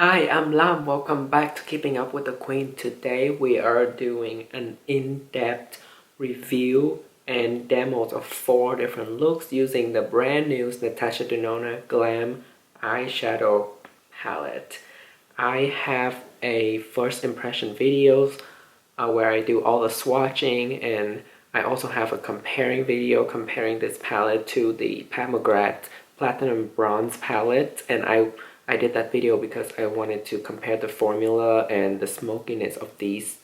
Hi, I'm Lam. Welcome back to Keeping Up with the Queen. Today we are doing an in-depth review and demos of 4 different looks using the brand new Natasha Denona Glam Eyeshadow palette. I have a first impression videos where I do all the swatching, and I also have a comparing video comparing this palette to the McGrath Platinum Bronze palette, and I did that video because I wanted to compare the formula and the smokiness of this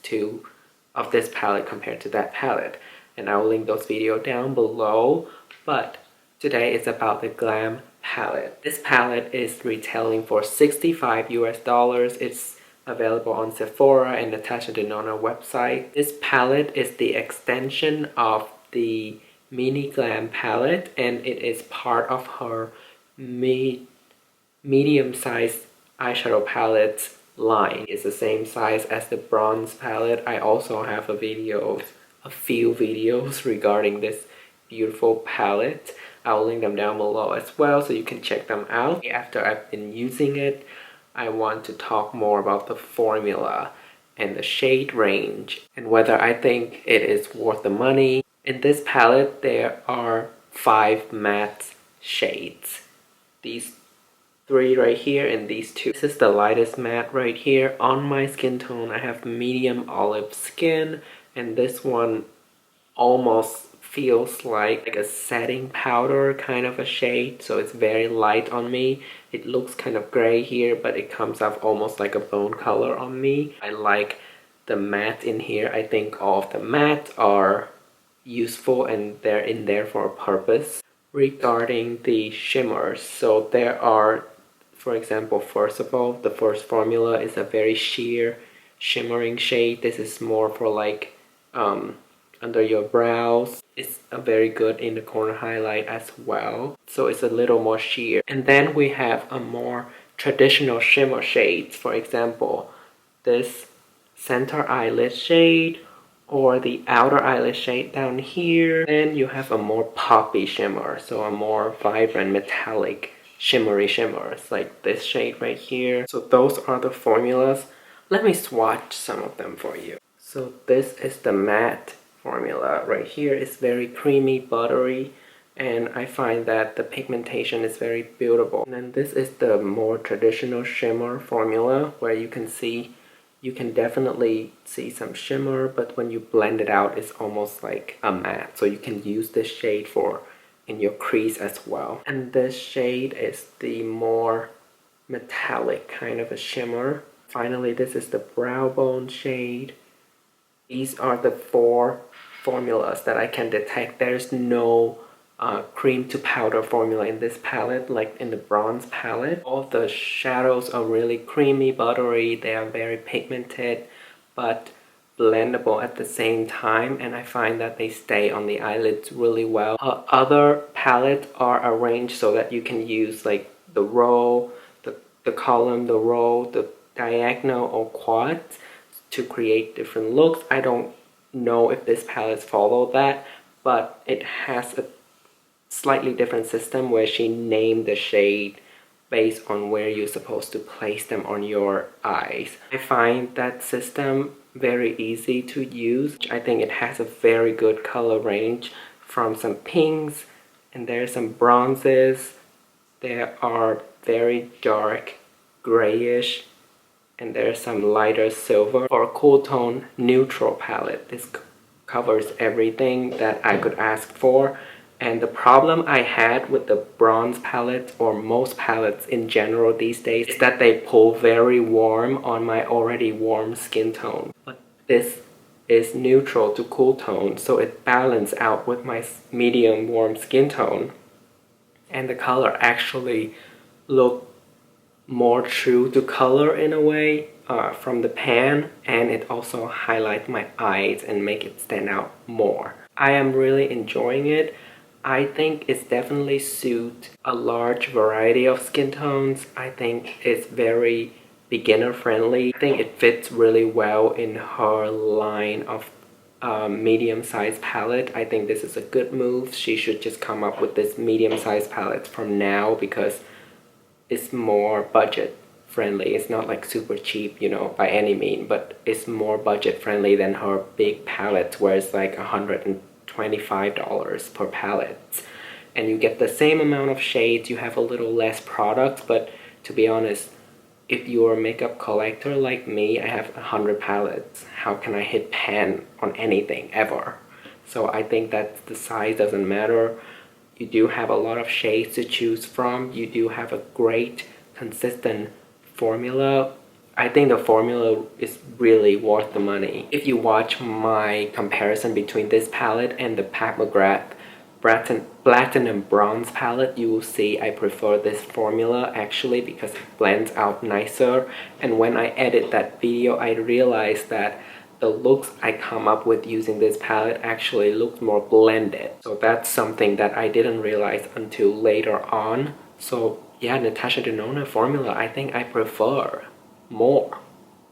palette compared to that palette, and I will link those videos down below. But today is about the Glam palette. This palette is retailing for $65 US. It's available on Sephora and Natasha Denona website. This palette is the extension of the Mini Glam palette, and it is part of her medium-sized eyeshadow palette line. It's the same size as the bronze palette. I also have a few videos regarding this beautiful palette. I'll link them down below as well so you can check them out. After I've been using it, I want to talk more about the formula and the shade range and whether I think it is worth the money. In this palette, there are 5 matte shades. These 3 right here and these 2. This is the lightest matte right here. On my skin tone, I have medium olive skin, and this one almost feels like a setting powder kind of a shade, so it's very light on me. It looks kind of gray here, but it comes off almost like a bone color on me. I like the matte in here. I think all of the matte are useful and they're in there for a purpose. Regarding the shimmers, so there are, for example, first of all, the first formula is a very sheer shimmering shade. This is more for like under your brows. It's a very good in the corner highlight as well, so it's a little more sheer. And then we have a more traditional shimmer shades, for example this center eyelid shade or the outer eyelid shade down here. Then you have a more poppy shimmer, so a more vibrant metallic shimmery shimmers like this shade right here. So those are the formulas. Let me swatch some of them for you. So this is the matte formula right here. It's very creamy, buttery, and I find that the pigmentation is very beautiful. And then this is the more traditional shimmer formula where you can definitely see some shimmer, but when you blend it out, it's almost like a matte. So you can use this shade in your crease as well. And this shade is the more metallic kind of a shimmer. Finally, this is the brow bone shade. These are the 4 formulas that I can detect. There's no cream to powder formula in this palette like in the bronze palette. All the shadows are really creamy, buttery. They are very pigmented but blendable at the same time, and I find that they stay on the eyelids really well. Other palettes are arranged so that you can use like the row, the column, the row, the diagonal or quad to create different looks. I don't know if this palette follows that, but it has a slightly different system where she named the shade based on where you're supposed to place them on your eyes. I find that system very easy to use. I think it has a very good color range from some pinks, and there's some bronzes. There are very dark grayish, and there's some lighter silver. For a cool tone neutral palette, this covers everything that I could ask for. And the problem I had with the bronze palette, or most palettes in general these days, is that they pull very warm on my already warm skin tone. But this is neutral to cool tone, so it balances out with my medium warm skin tone. And the color actually look more true to color in a way from the pan, and it also highlights my eyes and make it stand out more. I am really enjoying it. I think it's definitely suit a large variety of skin tones. I think it's very beginner friendly. I think it fits really well in her line of medium-sized palette. I think this is a good move. She should just come up with this medium-sized palette from now because it's more budget friendly. It's not like super cheap, you know, by any mean, but it's more budget friendly than her big palettes where it's like $125 per palette. And you get the same amount of shades, you have a little less product, but to be honest, if you're a makeup collector like me, I have 100 palettes. How can I hit pan on anything ever? So I think that the size doesn't matter. You do have a lot of shades to choose from. You do have a great, consistent formula. I think the formula is really worth the money. If you watch my comparison between this palette and the Pat McGrath Platinum Bronze palette, you will see I prefer this formula actually because it blends out nicer. And when I edit that video, I realized that the looks I come up with using this palette actually look more blended. So that's something that I didn't realize until later on. So yeah, Natasha Denona formula, I think I prefer more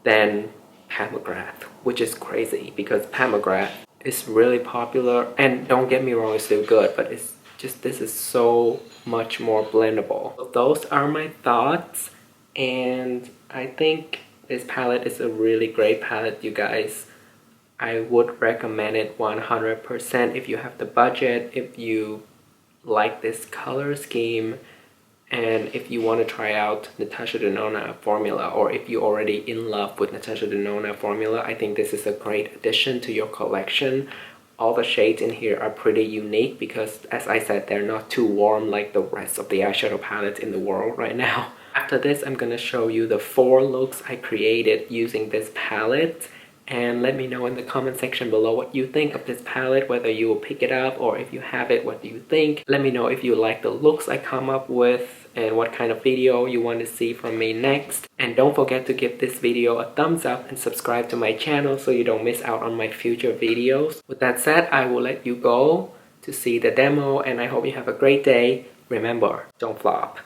than Pat McGrath, which is crazy because Pat McGrath is really popular, and don't get me wrong, it's still good, but it's just, this is so much more blendable. So those are my thoughts, and I think this palette is a really great palette, you guys. I would recommend it 100% if you have the budget, if you like this color scheme, and if you want to try out Natasha Denona formula, or if you're already in love with Natasha Denona formula, I think this is a great addition to your collection. All the shades in here are pretty unique because, as I said, they're not too warm like the rest of the eyeshadow palettes in the world right now. After this, I'm gonna show you the 4 looks I created using this palette. And let me know in the comment section below what you think of this palette, whether you will pick it up, or if you have it, what do you think? Let me know if you like the looks I come up with and what kind of video you want to see from me next. And don't forget to give this video a thumbs up and subscribe to my channel so you don't miss out on my future videos. With that said, I will let you go to see the demo, and I hope you have a great day. Remember, don't flop.